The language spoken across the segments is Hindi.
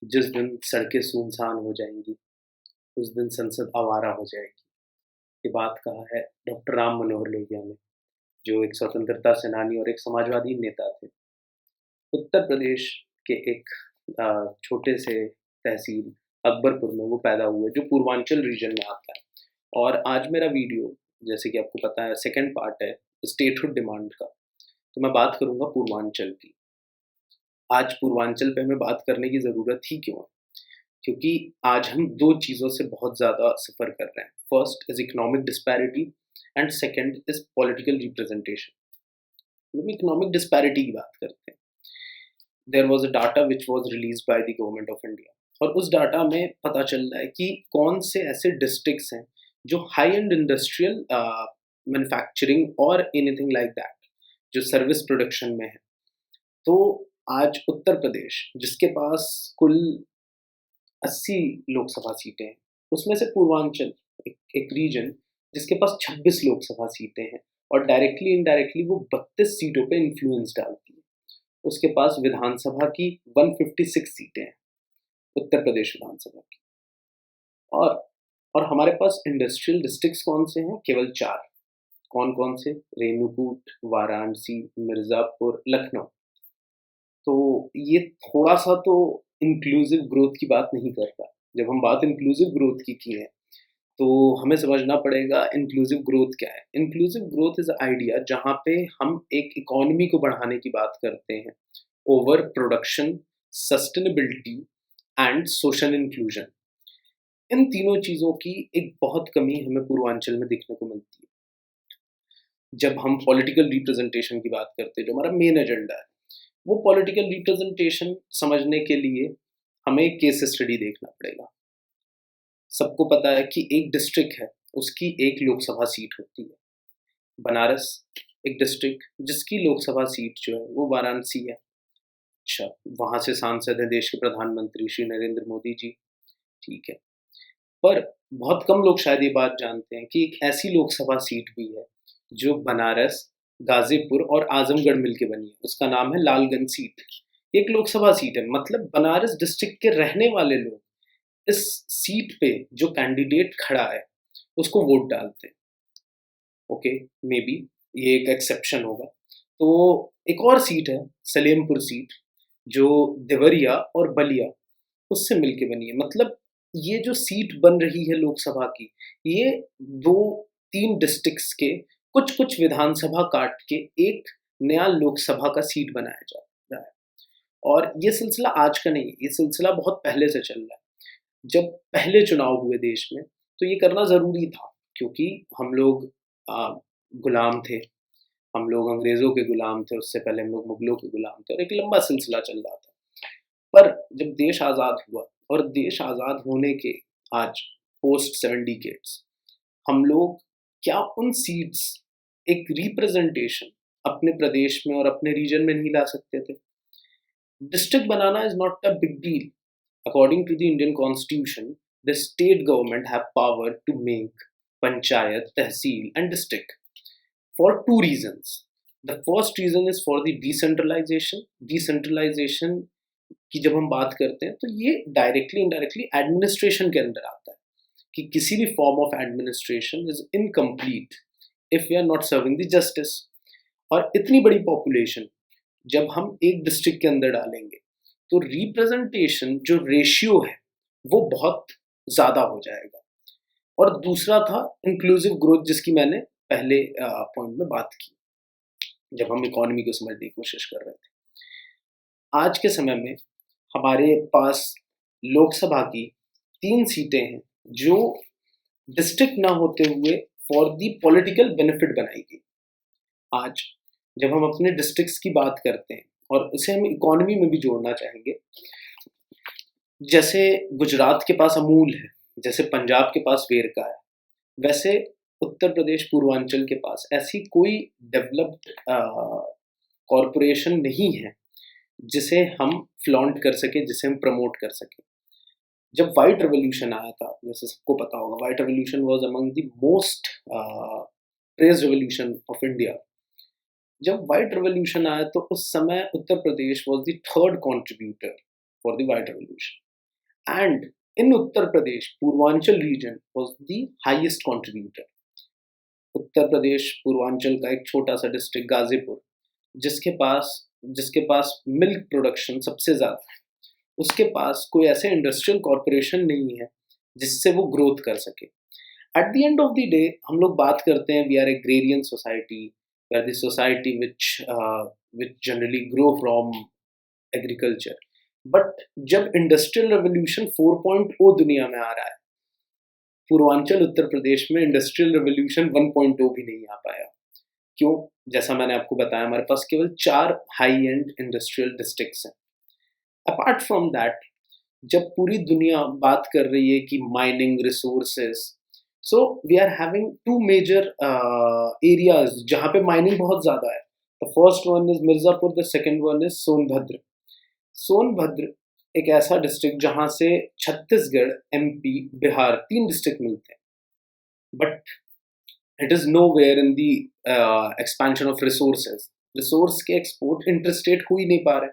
जिस दिन सड़कें सुनसान हो जाएंगी, उस दिन संसद आवारा हो जाएगी। ये बात कहा है डॉक्टर राम मनोहर लोहिया ने, जो एक स्वतंत्रता सेनानी और एक समाजवादी नेता थे। उत्तर प्रदेश के एक छोटे से तहसील अकबरपुर में वो पैदा हुए, जो पूर्वांचल रीजन में आता है। और आज मेरा वीडियो, जैसे कि आपको पता है, सेकंड पार्ट है स्टेटहुड डिमांड का। तो मैं बात करूंगा पूर्वांचल की। आज पूर्वांचल पे हमें बात करने की ज़रूरत ही क्यों है? क्योंकि आज हम दो चीज़ों से बहुत ज़्यादा सफ़र कर रहे हैं। First is economic disparity and second is political representation. हम इकोनॉमिक डिस्पैरिटी की बात करते हैं। There was a data which was released by the government of India, और उस डाटा में पता चल रहा है कि कौन से ऐसे डिस्ट्रिक्ट्स हैं जो हाई एंड इंडस्ट्रियल मैन्युफैक्चरिंग और एनीथिंग लाइक दैट, जो सर्विस प्रोडक्शन में है। तो आज उत्तर प्रदेश, जिसके पास कुल 80 लोकसभा सीटें हैं, उसमें से पूर्वांचल एक रीजन जिसके पास 26 लोकसभा सीटें हैं और डायरेक्टली इनडायरेक्टली वो 32 सीटों पे इन्फ्लुएंस डालती है। उसके पास विधानसभा की 156 सीटें हैं, उत्तर प्रदेश विधानसभा की। और और हमारे पास इंडस्ट्रियल डिस्ट्रिक्ट्स कौन से हैं? केवल 4। कौन कौन से? रेणुकूट, वाराणसी, मिर्ज़ापुर, लखनऊ। तो ये थोड़ा-सा तो इंक्लूसिव ग्रोथ की बात नहीं करता। जब हम बात इंक्लूसिव ग्रोथ की है, तो हमें समझना पड़ेगा इंक्लूसिव ग्रोथ क्या है। इंक्लूसिव ग्रोथ इज़ आइडिया जहाँ पे हम एक इकोनॉमी को बढ़ाने की बात करते हैं over production, sustainability and social inclusion. इन तीनों चीज़ों की एक बहुत कमी हमें पूर्वांचल में देखने को मिलती है। जब हम पॉलिटिकल रिप्रेजेंटेशन की बात करते हैं, जो हमारा मेन एजेंडा है, वो पॉलिटिकल रिप्रेजेंटेशन समझने के लिए हमें केस स्टडी देखना पड़ेगा। सबको पता है कि एक डिस्ट्रिक्ट है, उसकी एक लोकसभा सीट होती है। बनारस एक डिस्ट्रिक्ट जिसकी लोकसभा सीट जो है वो वाराणसी है। अच्छा, वहाँ से सांसद हैं देश के प्रधानमंत्री श्री नरेंद्र मोदी जी। ठीक है। पर बहुत कम लोग शायद ये बात जानते हैं कि एक ऐसी लोकसभा सीट भी है जो बनारस, गाजीपुर और आजमगढ़ मिलके बनी है। उसका नाम है लालगंज सीट। एक लोकसभा सीट है, मतलब बनारस डिस्ट्रिक्ट के रहने वाले लोग इस सीट पे जो कैंडिडेट खड़ा है उसको वोट डालते हैं। ओके, मे बी ये एक एक्सेप्शन होगा। तो एक और सीट है सलेमपुर सीट, जो देवरिया और बलिया उससे मिलके बनी है। मतलब ये जो सीट बन रही है लोकसभा की, ये 2-3 डिस्ट्रिक्ट्स के कुछ-कुछ विधानसभा काट के एक नया लोकसभा का सीट बनाया जा रहा है। और ये सिलसिला आज का नहीं है, ये सिलसिला बहुत पहले से चल रहा है। जब पहले चुनाव हुए देश में, तो ये करना ज़रूरी था, क्योंकि हम लोग गुलाम थे, हम लोग अंग्रेज़ों के गुलाम थे, उससे पहले हम लोग मुगलों के गुलाम थे, और एक लंबा सिलसिला चल रहा था। पर जब देश आज़ाद हुआ, और देश आज़ाद होने के आज पोस्ट 7 डिकेड्स, हम लोग क्या उन सीट्स एक रिप्रेजेंटेशन अपने प्रदेश में और अपने रीजन में नहीं ला सकते थे? डिस्ट्रिक्ट बनाना is not a big deal. According to the Indian constitution, the state government have power to make panchayat, tehsil and district for 2 reasons. The first reason is for the decentralization. Decentralization की जब हम बात करते हैं, तो ये डायरेक्टली इनडायरेक्टली एडमिनिस्ट्रेशन के अंदर आता है कि किसी भी form of administration is incomplete if we are not serving the justice. और इतनी बड़ी पॉपुलेशन जब हम एक डिस्ट्रिक्ट के अंदर डालेंगे, तो रिप्रेजेंटेशन जो रेशियो है वो बहुत ज़्यादा हो जाएगा। और दूसरा था इंक्लूसिव ग्रोथ, जिसकी मैंने पहले पॉइंट में बात की, जब हम इकोनॉमी को समझने की कोशिश कर रहे थे। आज के समय में हमारे पास लोकसभा की 3 सीटें हैं जो डिस्ट्रिक्ट ना होते हुए फॉर दी पॉलिटिकल बेनिफिट बनाई गई। आज जब हम अपने डिस्ट्रिक्ट्स की बात करते हैं, और इसे हम इकोनॉमी में भी जोड़ना चाहेंगे, जैसे गुजरात के पास अमूल है, जैसे पंजाब के पास वेरका है, वैसे उत्तर प्रदेश पूर्वांचल के पास ऐसी कोई डेवलप्ड कॉरपोरेशन नहीं है जिसे हम फ्लॉन्ट कर सके, जिसे हम प्रमोट कर सके। जब वाइट रेवोल्यूशन आया था, जैसे सबको पता होगा, white revolution was among the most praise revolution of India. जब वाइट रेवोल्यूशन आया, तो उस समय Uttar Pradesh was the third contributor for the white revolution. and in Uttar Pradesh, Purvanchal region was the highest contributor. Uttar Pradesh Purvanchal का एक छोटा सा डिस्ट्रिक्ट गाजीपुर, जिसके पास जिसके पास मिल्क प्रोडक्शन सबसे ज़्यादा है, उसके पास कोई ऐसे इंडस्ट्रियल कॉरपोरेशन नहीं है जिससे वो ग्रोथ कर सके। At the end of the day हम लोग बात करते हैं we are agrarian society, we are the society which generally grow from agriculture. But जब इंडस्ट्रियल रेवोल्यूशन 4.0 दुनिया में आ रहा है, पूर्वांचल उत्तर प्रदेश में इंडस्ट्रियल रेवोल्यूशन 1.0 भी नहीं आ पाया। क्यों? जैसा मैंने आपको बताया, हमारे पास केवल 4 हाई एंड इंडस्ट्रियल डिस्ट्रिक्ट्स हैं। अपार्ट फ्रॉम दैट, जब पूरी दुनिया बात कर रही है कि mining resources, so we are having two major areas जहाँ पे माइनिंग बहुत ज़्यादा है। The first one is Mirzapur, the second one is Sonbhadra. Sonbhadra एक ऐसा डिस्ट्रिक्ट जहाँ से छत्तीसगढ़, एमपी, बिहार 3 डिस्ट्रिक्ट मिलते हैं, but it is nowhere in the expansion of resources. Resource के एक्सपोर्ट इंटरस्टेट हो ही नहीं पा रहे,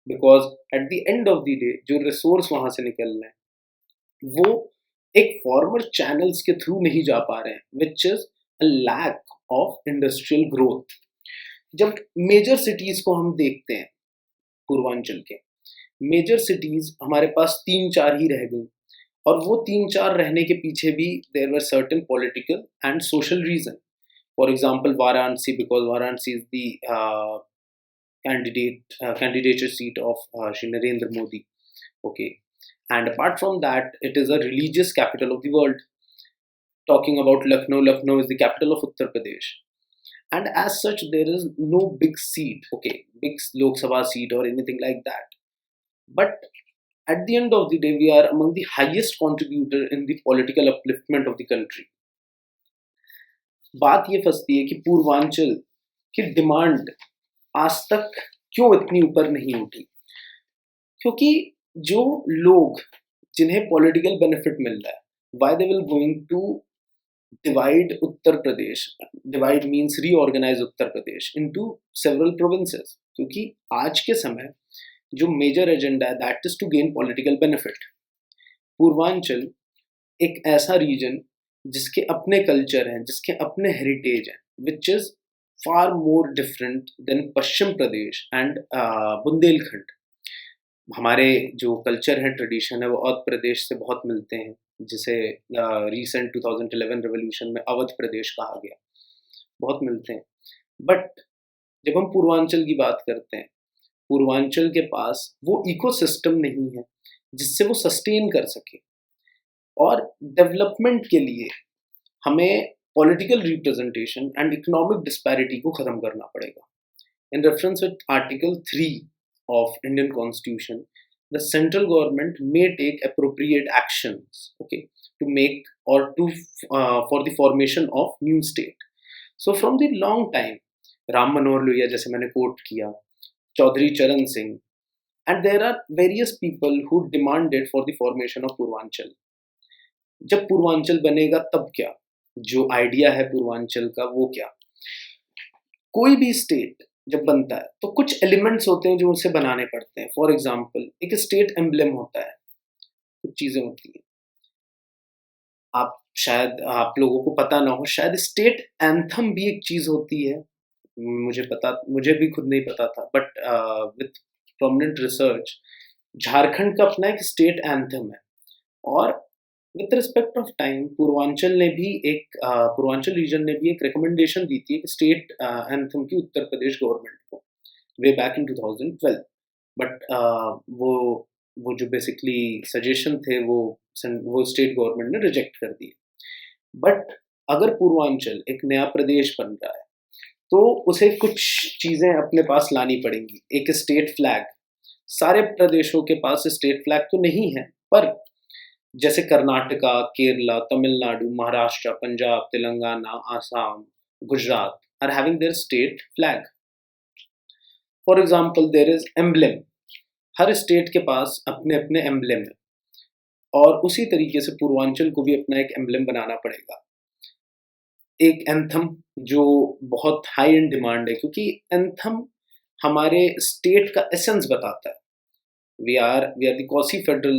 because at the end of the day जो रिसोर्स वहाँ से निकल रहे हैं वो एक फॉर्मर चैनल्स के थ्रू नहीं जा पा रहे हैं, which is a lack of industrial growth. जब मेजर सिटीज को हम देखते हैं पूर्वांचल के, मेजर सिटीज हमारे पास 3-4 ही रह गई, और वो 3-4 रहने के पीछे भी there were certain political and social reason. For example Varanasi, because Varanasi is the candidature seat of Shri Narendra Modi. Okay, and apart from that, it is a religious capital of the world. Talking about Lucknow, Lucknow is the capital of Uttar Pradesh, and as such, there is no big seat, okay, big Lok Sabha seat or anything like that. But at the end of the day, we are among the highest contributor in the political upliftment of the country. बात ये फंसती है कि पूर्वांचल की डिमांड आज तक क्यों इतनी ऊपर नहीं उठी? क्योंकि जो लोग जिन्हें पॉलिटिकल बेनिफिट मिल रहा है, why they will going to divide Uttar Pradesh, divide means reorganize Uttar Pradesh into several provinces? क्योंकि आज के समय जो मेजर एजेंडा है that is to gain political benefit. Purvanchal एक ऐसा रीजन जिसके अपने कल्चर हैं, जिसके अपने हेरिटेज हैं, which is far more different than Paschim Pradesh and Bundelkhand. हमारे जो कल्चर है, ट्रेडिशन है, वो अवध प्रदेश से बहुत मिलते हैं, जिसे रीसेंट 2011 रेवोल्यूशन में अवध प्रदेश कहा गया, बहुत मिलते हैं। बट जब हम पूर्वांचल की बात करते हैं, पूर्वांचल के पास वो इकोसिस्टम नहीं है जिससे वो सस्टेन कर सके, और डेवलपमेंट के लिए हमें political representation and economic disparity को खत्म करना पड़ेगा। In reference with article 3 of Indian constitution, the central government may take appropriate actions, okay, to make or to for the formation of new state. So from the long time, Ram Manohar Lohia जैसे मैंने कोट किया, Chaudhary Charan Singh, and there are various people who demanded for the formation of Purvanchal. जब पूर्वांचल बनेगा तब क्या? जो आइडिया है पूर्वांचल का वो क्या? कोई भी स्टेट जब बनता है तो कुछ एलिमेंट्स होते हैं जो उसे बनाने पड़ते हैं। फॉर एग्जाम्पल, एक स्टेट एम्ब्लेम होता है, कुछ चीजें होती हैं, शायद आप लोगों को पता ना हो, शायद स्टेट एंथम भी एक चीज होती है, मुझे भी खुद नहीं पता था, but with prominent research, Jharkhand का अपना एक स्टेट एंथम है। और with respect of time, Purvanchal region ने भी एक रिकमेंडेशन दी थी स्टेट एंथम की उत्तर प्रदेश गवर्नमेंट को, वे बैक इन 2012। बट वो जो बेसिकली सजेशन थे वो स्टेट गवर्नमेंट ने रिजेक्ट कर दिए। बट अगर पूर्वांचल एक नया प्रदेश बन रहा है तो उसे कुछ चीज़ें अपने पास लानी पड़ेंगी। एक स्टेट फ्लैग, सारे प्रदेशों के पास स्टेट फ्लैग तो नहीं है, पर जैसे Karnataka, Kerala, Tamil Nadu, Maharashtra, Punjab, Telangana, Assam, Gujarat are having their state flag. For example, there is emblem, हर स्टेट के पास अपने अपने एम्ब्लेम है, और उसी तरीके से पूर्वांचल को भी अपना एक एम्ब्लेम बनाना पड़ेगा। एक एंथम जो बहुत हाई इन डिमांड है, क्योंकि एंथम हमारे स्टेट का एसेंस बताता है। We are the quasi federal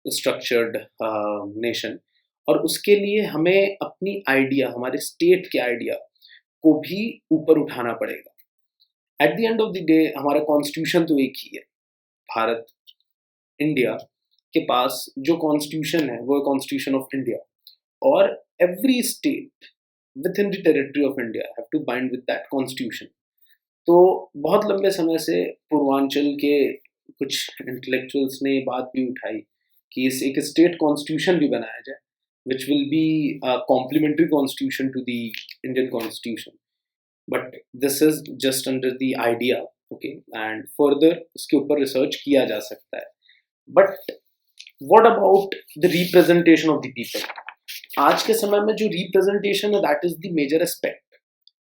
structured nation, और उसके लिए हमें अपनी आइडिया, हमारे स्टेट के आइडिया को भी ऊपर उठाना पड़ेगा। Eight the end of the day हमारा कॉन्स्टिट्यूशन तो एक ही है। भारत, इंडिया के पास जो कॉन्स्टिट्यूशन है वो है कॉन्स्टिट्यूशन ऑफ इंडिया, और every state within the territory of India have to bind with that constitution. तो बहुत लंबे समय से पूर्वांचल के कुछ इंटेलेक्चुअल्स ने ये बात भी उठाई कि इस एक स्टेट कॉन्स्टिट्यूशन भी बनाया जाए, which will be a complementary constitution to the Indian constitution. But this is just under the idea, okay, and further इसके ऊपर रिसर्च किया जा सकता है। But what about the representation of the people? आज के समय में जो representation है that is the major aspect,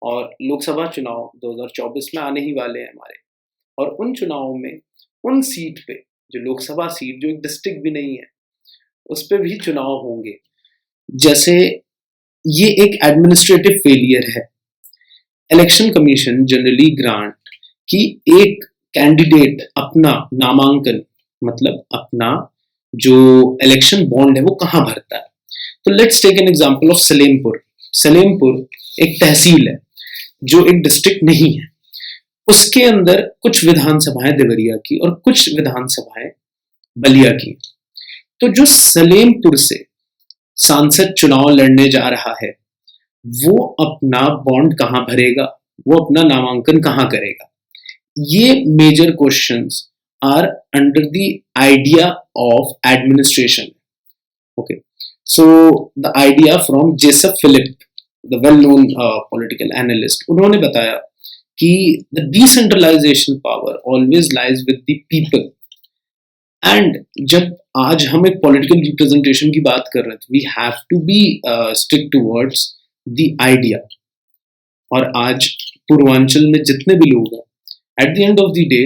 और लोकसभा चुनाव 2024 में आने ही वाले हैं हमारे, और उन चुनावों में उन सीट पे, जो लोकसभा सीट जो एक डिस्ट्रिक्ट भी नहीं है, उस पे भी चुनाव होंगे। जैसे ये एक एडमिनिस्ट्रेटिव फेलियर है। इलेक्शन कमीशन जनरली ग्रांट कि एक कैंडिडेट अपना नामांकन, मतलब अपना जो इलेक्शन बॉन्ड है वो कहाँ भरता है। तो let's take an example of Salempur. Salempur एक तहसील है जो एक डिस्ट्रिक्ट नहीं है। उसके अंदर कुछ विधानसभाएं देवरिया की और कुछ विधानसभाएं बलिया की। तो जो सलेमपुर से सांसद चुनाव लड़ने जा रहा है वो अपना बॉन्ड कहाँ भरेगा, वो अपना नामांकन कहाँ करेगा। ये major questions are under the idea of administration. Okay, so the idea from Joseph Philip, the well known political analyst, उन्होंने बताया कि the decentralisation power always lies with the people. And जब आज हम एक पॉलिटिकल रिप्रेजेंटेशन की बात कर रहे थे, we have to be stick towards the idea. और आज पूर्वांचल में जितने भी लोग हैं, at the end of the day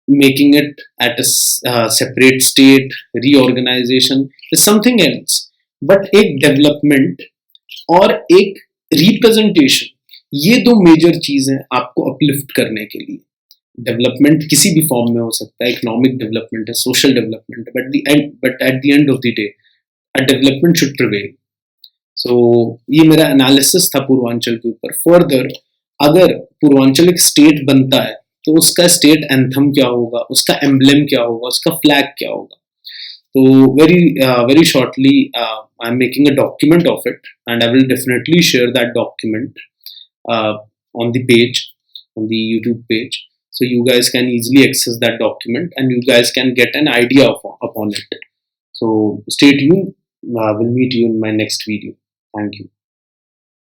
making it at a separate state, reorganization is something else, but एक डेवलपमेंट और एक रिप्रेजेंटेशन, ये दो मेजर चीजें आपको अपलिफ्ट करने के लिए। डेवलपमेंट किसी भी फॉर्म में हो सकता है, इकोनॉमिक डेवलपमेंट है, सोशल डेवलपमेंट है, but at the end of the day a development should prevail. सो ये मेरा एनालिसिस था पूर्वांचल के ऊपर। फर्दर अगर पूर्वांचल एक स्टेट बनता है तो उसका स्टेट एंथम क्या होगा, उसका एम्ब्लेम क्या होगा, उसका फ्लैग क्या होगा। तो very shortly I'm making a document of it, and I will definitely share that document on the page, on the YouTube page, so you guys can easily access that document and you guys can get an idea upon it. So stay tuned. We'll meet you in my next video. Thank you.